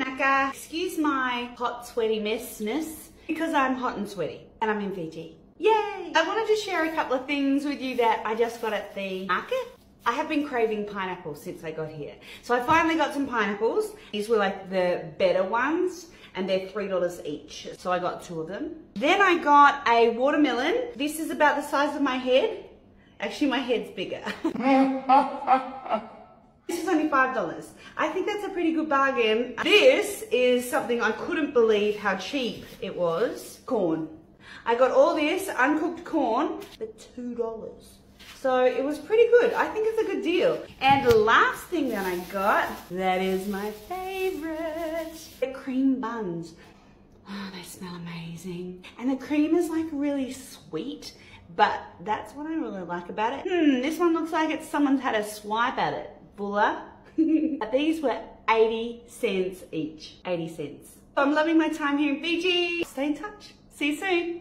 Manaka. Excuse my hot, sweaty messness because I'm hot and sweaty and I'm in Fiji. Yay! I wanted to share a couple of things with you that I just got at the market. I have been craving pineapples since I got here. So I finally got some pineapples. These were like the better ones and they're $3 each. So I got 2 of them. Then I got a watermelon. This is about the size of my head. Actually, my head's bigger. This is only $5. I think that's a pretty good bargain. This is something I couldn't believe how cheap it was. Corn. I got all this uncooked corn for $2. So it was pretty good. I think it's a good deal. And the last thing that I got, that is my favorite, the cream buns. Oh, they smell amazing. And the cream is like really sweet, but that's what I really like about it. This one looks like someone's had a swipe at it. Bulla. These were 80 cents each. 80 cents. I'm loving my time here in Fiji. Stay in touch. See you soon.